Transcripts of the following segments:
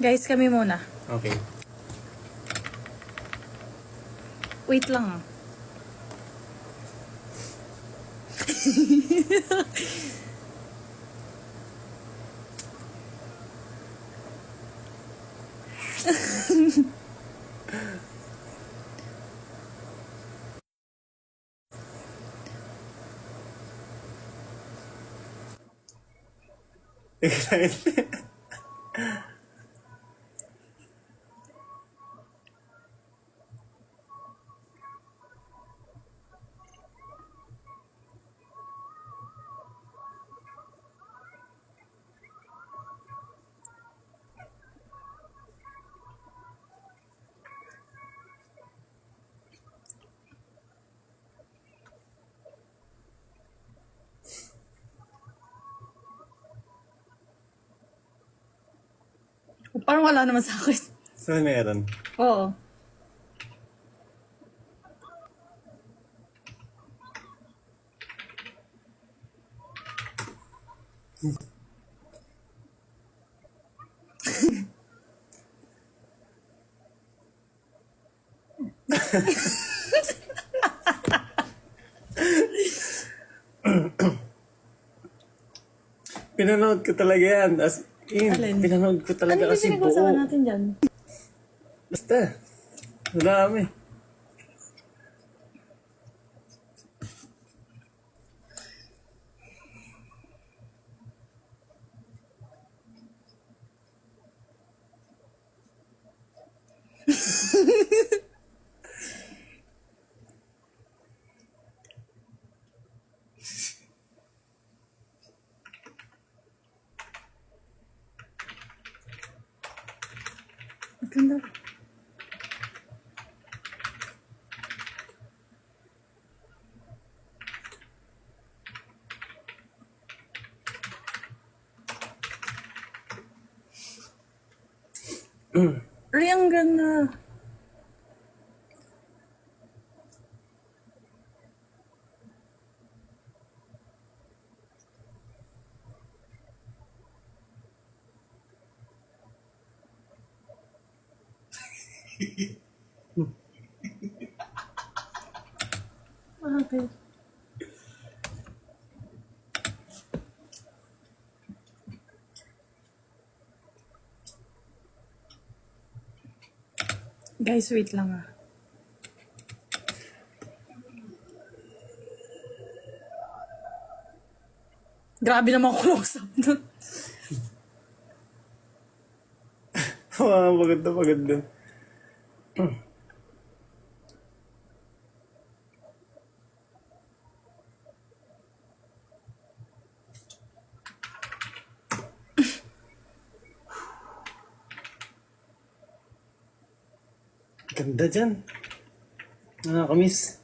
Guys, kami muna. Okay. Wait lang. Parang wala naman sa akin. Saan meron? Oo. Pinanood ko talaga yan. As in, Alin? pinanood ko talaga Ano ba kasi pinag-usapan buo. natin dyan? Basta. Madami. Ang ganda. Ay, ang ganda. Okay. Guys, wait lang ah. Grabe naman close up nun. Wow, maganda, maganda. Ganda dyan. Nakakamiss.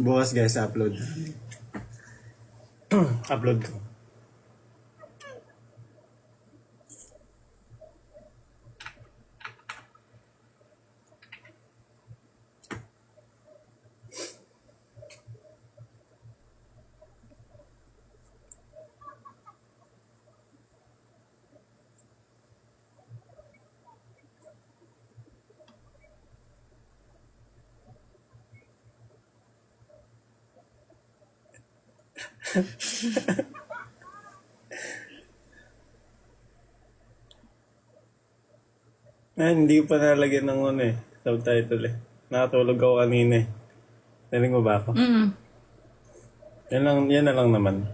Bukas guys, upload. Upload ko. Hindi ko pa nalagyan ng ano eh. Subtitle eh. Nakatulog ako kanina eh. Narinig mo ba ako? Yan na lang naman.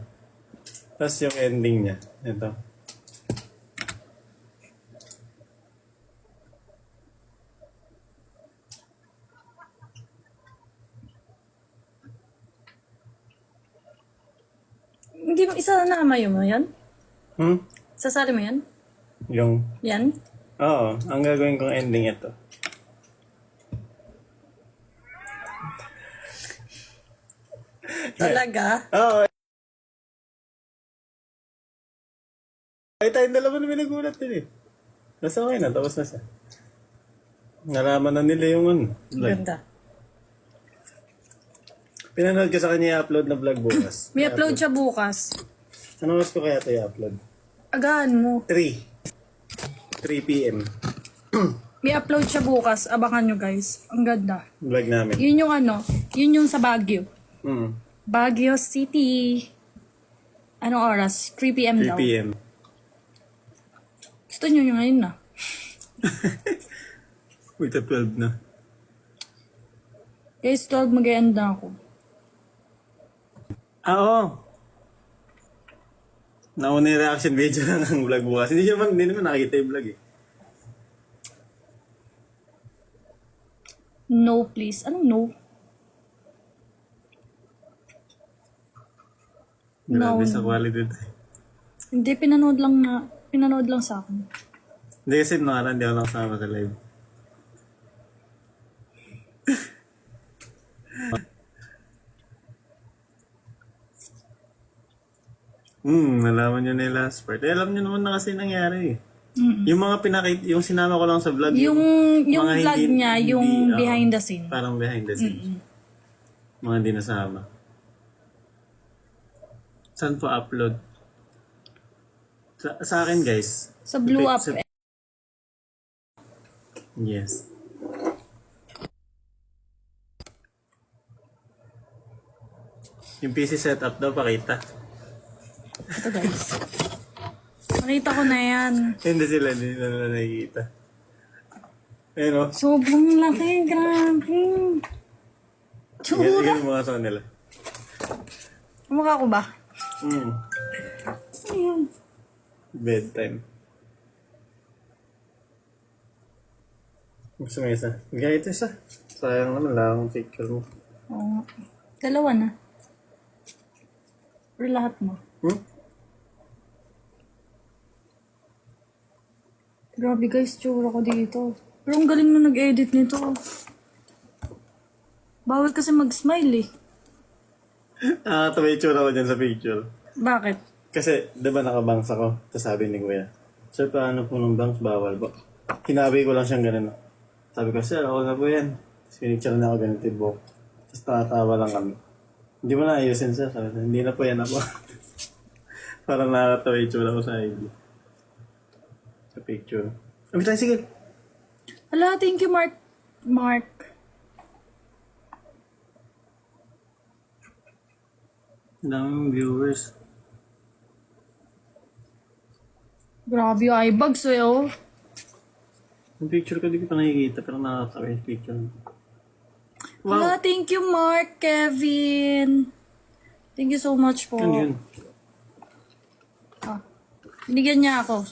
Tapos yung ending niya. Ito. Hindi mo isa na amayo mo yan? Hmm? Sasali mo yan? Yung... Yan? Oo. Ang gagawin kong ending ito. Talaga? Oo. Ay, tayong dalawa na may nagulat din eh. Nasa okay na. Tapos na siya. Nalaman na nila yung ano. Ganda. Pinanood ko sa kanya i-upload na vlog bukas. May upload siya bukas. Ano oras ko kaya ito i-upload? Agahan mo. 3 p.m. May upload siya bukas. Abangan nyo guys. Ang ganda. Vlog namin. Yun yung ano, yun yung sa Baguio. Mm. Baguio City. Anong oras? 3 p.m. 3 daw. p.m. Gusto nyo yung ngayon na. Wait, 12 na. Guys, 12 mag-end na ako. Oo. Nauna yung reaction video lang ang vlog bukas. Hindi naman nakikita yung vlog eh. No, please. Anong no? Grabe No. sa quality. Hindi, pinanood lang sa akin. Hindi kasi nakaraan, hindi ako nakasama sa live. Nalaman nyo na yung last part. Eh, alam nyo naman na kasi nangyari eh. Yung mga yung sinama ko lang sa vlog. Yung mga vlog niya, yung oo, behind the scene. Parang behind the scenes. Mga hindi nasama. Saan po upload? Sa akin guys. Sa Blue Up. Yes. Yung PC setup daw pakita. Ito guys. Nakita ko na yan. Hindi nila nakikita. Ayun o. Sobrang laki. Grabe. Tsura. Ganyan mga sa kanila. Mukha ko ba? Ano yun? Bedtime. Gusto mo isa? Bigay ito isa. Sayang naman lang ang picture mo. Oo. Dalawa na. Or lahat mo. Grabe guys, tsura ko dito. Pero ang galing na nag-edit nito. Bawal kasi mag-smile eh. Tawa yung tsura ko dyan sa picture. Bakit? Kasi, di ba nakabangs ako? Tapos sabi ni Kuya, Sir, paano po ng bangs? Bawal ba? Hinabi ko lang siyang ganun. Sabi ko, Sir, ako na po yan. Tapos pinicture na ako ganun yung buhok. Tapos tatawa lang kami. Hindi mo na ayusin, Sir. Sabi ko, hindi na po yan ako. Parang nakakatawa yung tsura ko sa ID. Sa picture. Abi tayo, sige. Hala, thank you Mark. Mark. Daming viewers. Grabe yung eyebags eh oh. Yung picture ko, di ko pa nakikita. Pero nakakatawa yung picture. Hala, thank you Mark, Kevin. Thank you so much po. Ano yun? Ah, binigyan niya ako.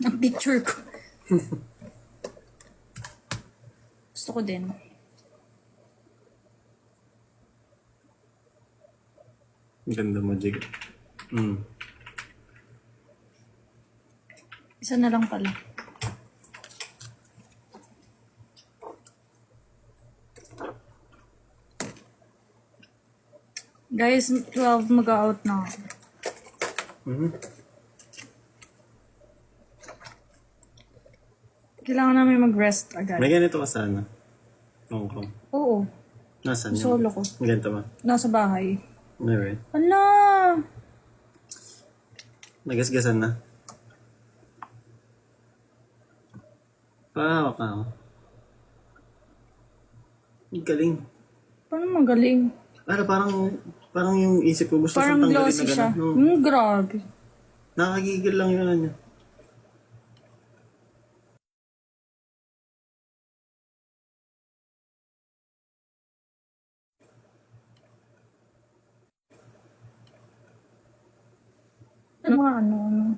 Ang picture ko. Gusto ko din. Ang ganda mo, Jig. Isa na lang pala. Guys, 12 mag-out na ako. Kailangan namin mag-rest agad. May ganito ka sana. Hong Kong. Oo, Nasaan yun? solo ko. May ganito ba? Nasa bahay. Alright. Hala! Nagasgasan na. Pahawak na ako. Ang galing. Paano magaling? Parang yung isip ko gusto Parang siyang tanggalin glossy na siya. gano'n. No. Grabe. Nakakagigil lang yun ano niya. Ano.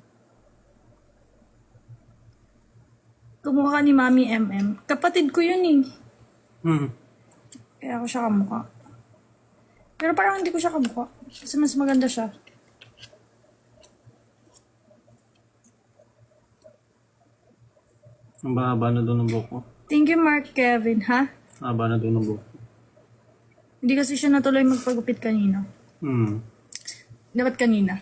Kumukha ni Mami MM. Kapatid ko yun eh. Kaya ako siya kamukha. Pero parang hindi ko siya kamukha. Kasi mas maganda siya. Ang bahaba na doon ng buhok ko. Thank you, Mark Kevin, ha? Haba na doon ng buhok ko. Hindi kasi siya natuloy magpagupit kanina. Dapat kanina.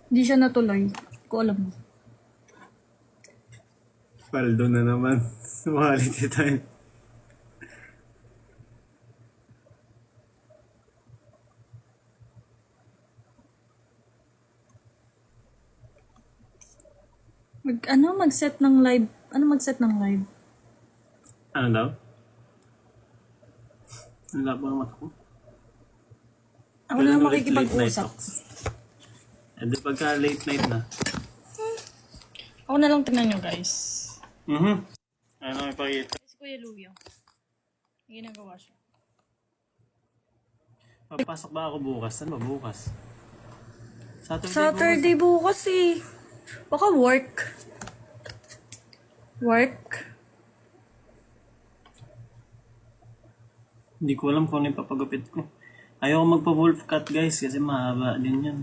Hindi siya natuloy. Ko alam mo. Paldo na naman. Quality time. Mag-set ng live. Mag-set ng live? Ano daw? Wala pa ang mata ko. Ako na lang Kailan ulit late night makikipag-usap. talks? Eh di pagka late night na. Ako na lang tingnan nyo, guys. Ano may pakita? Si Kuya Luyo. Ginagawa siya. Papasok ba ako bukas? Saan ba bukas? Saturday bukas eh. Baka work. Work? Hindi ko alam kung ano yung papagupit ko. Ayoko magpa-wolf cut guys kasi mahaba din yan.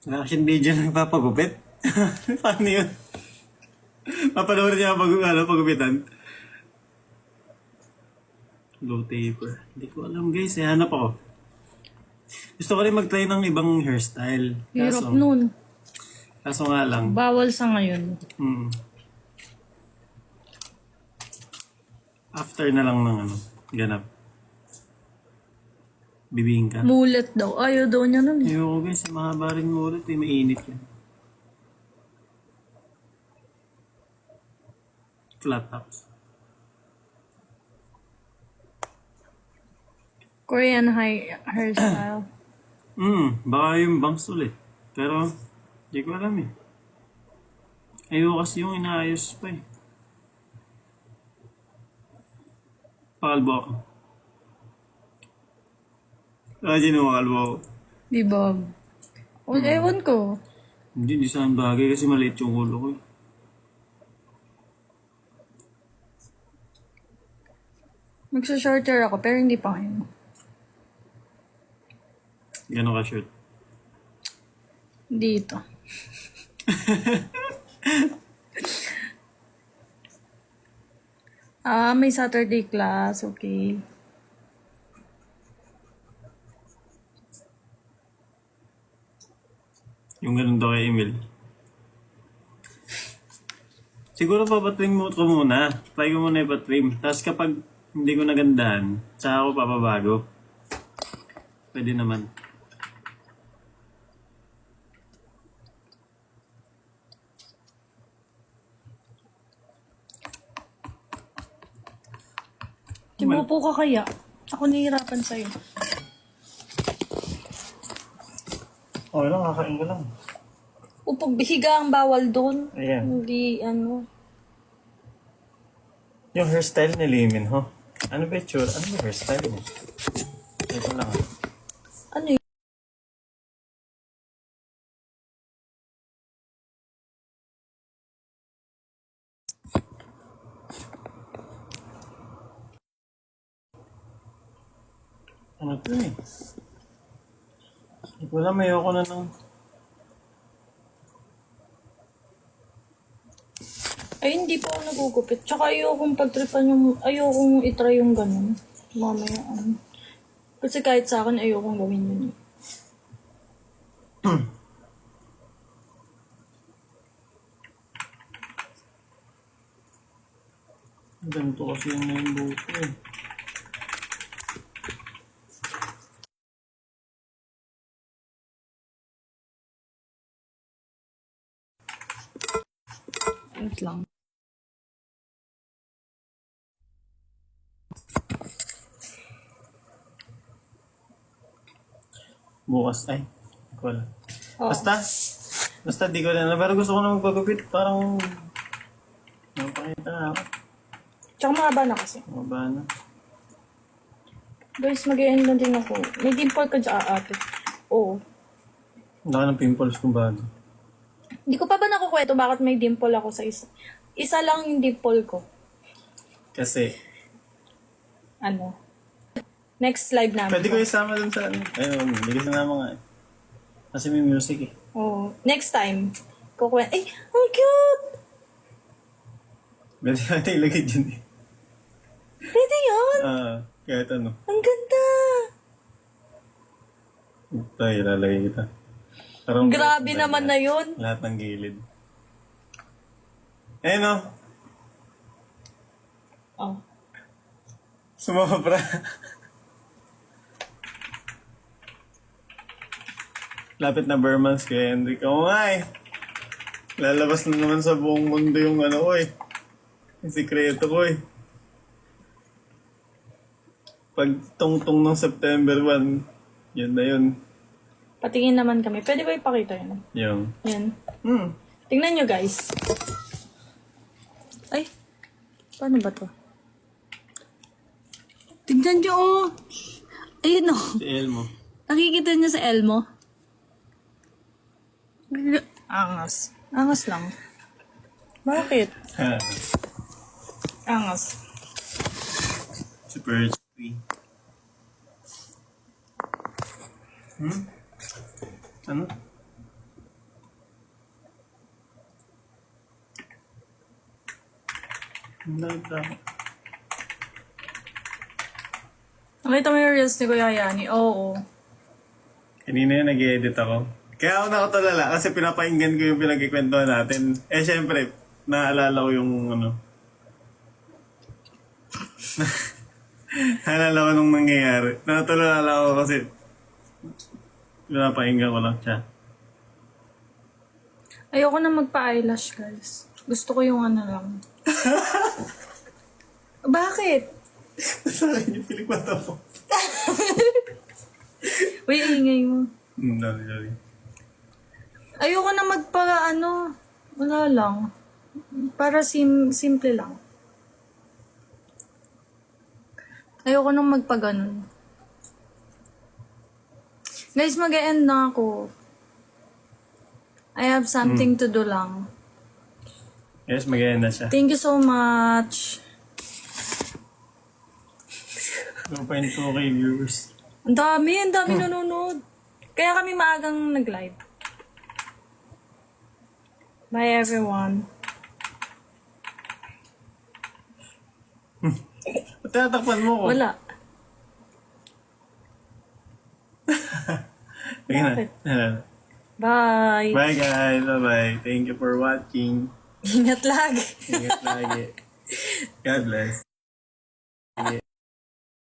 Reaction video na nagpapagupit? Paano yun? Papanoorin niya ang pagupitan? Low taper. Hindi ko alam guys, hanap ako. Gusto ko rin mag-try ng ibang hairstyle. Hirap nun. Kaso nga lang. Bawal sa ngayon. After na lang ng ganap. Bibingka. Mulet daw. Ayaw daw niya nun eh. Ayoko guys, mahaba rin mo ulit eh. Mainit yan. Flat tops. Korean hairstyle. Baka yung bangs ulit. Pero, hindi ko alam eh. Ayoko kasi yung inaayos pa eh. Pakalbo ako. Imagine mo makalbo ako. Di ba? Ewan ko. Hindi saan bagay kasi maliit yung ulo ko eh. Magsa-shorter ako pero hindi pa ngayon. Gano'n ka shirt? Dito. May Saturday class. Okay. Yung ganun daw kay Emil. Siguro papatrim mo ko muna. Try ko muna ipatrim. Tapos kapag hindi ko nagandahan, tsaka ako papabago. Pwede naman. Tumupo ka kaya? Ako nahihirapan sa'yo. Okay lang, kakain ko lang. Upag higa ang bawal doon. Ayan. Hindi, Yung hairstyle ni Limin, ho? Ano ba yung Ano ba hairstyle mo? Ito lang. Ano yun? Ano to eh? Hindi ko alam, ayoko na ng... Ay, hindi pa ako nagugupit. Tsaka ayokong pagtripan ayokong itry yung ganun. Mamaya, Kasi kahit sa akin, ayokong gawin yun. Ganito kasi yun na yung buhok ko eh. Wait lang. Bukas, ay. Hindi ko alam. Oh. Basta di ko alam. Pero gusto ko na magpagupit. Parang... Napakita na ako. Tsaka mahaba na kasi. Maba na. Guys, mag-i-end na din ako. May dimple ka dyan, ate. Oo. Wala ka ng pimples kung bago. Hindi ko pa ba nakukwento bakit may dimple ako sa isa? Isa lang yung dimple ko. Kasi... Next live namin. Pwede ko isama dun sa Ayun, hindi ko sinama nga eh. Kasi may music eh. Oo. Next time. Kukwento. Ay, ang cute! Pwede natin ilagay dyan eh. Pwede yun! Kahit ano. Ang ganda! Ito, ilalagay kita. Parang Grabe naman na yun. lahat ng gilid. Ayun o. Oh. Sumobra. Lapit na Burmans kay Henrik. Oo nga eh. Lalabas na naman sa buong mundo yung ano ko eh. Yung sikreto ko eh. Pag tungtong ng September 1, yun na yun. Patingin naman kami. Pwede ba ipakita yun? Yung. Yan. Hmm. Tingnan nyo, guys. Ay. Paano ba to? Tingnan nyo, oh. Ayun, oh. Si Elmo. Nakikita nyo sa Elmo? Angas. Angas lang. Bakit? Ha. Angas. Super sweet. Hmm? Ano? Ang lagda ako. Nakita mo yung reels ni Kuya Yani? Oo. Kanina yun nag-edit ako. Kaya ako nakatulala kasi pinapakinggan ko yung pinagkikwentuhan natin. Eh syempre, naalala ko yung ano. Naalala ko nung nangyayari. Nakatulala ako kasi pinapakinggan ko lang siya. Ayoko na magpa-eyelash, guys. Gusto ko yung ano lang. Bakit? Sa akin yung pilikmata mo. Uy, ingay mo. Sorry. Ayoko na magpa-ano. Wala lang. Para simple lang. Ayoko nang magpa-ganon. Guys, mag-e-end na ako. I have something to do lang. Yes, mag-end na siya. Thank you so much. 2.2k viewers. Ang dami nanonood. Kaya kami maagang nag-live. Bye everyone. Ba't tinatakpan mo ko? Wala. Sige na. Bakit? Bye Bye. guys. Bye-bye. Thank you for watching. Ingat lagi. Ingat lagi. God bless.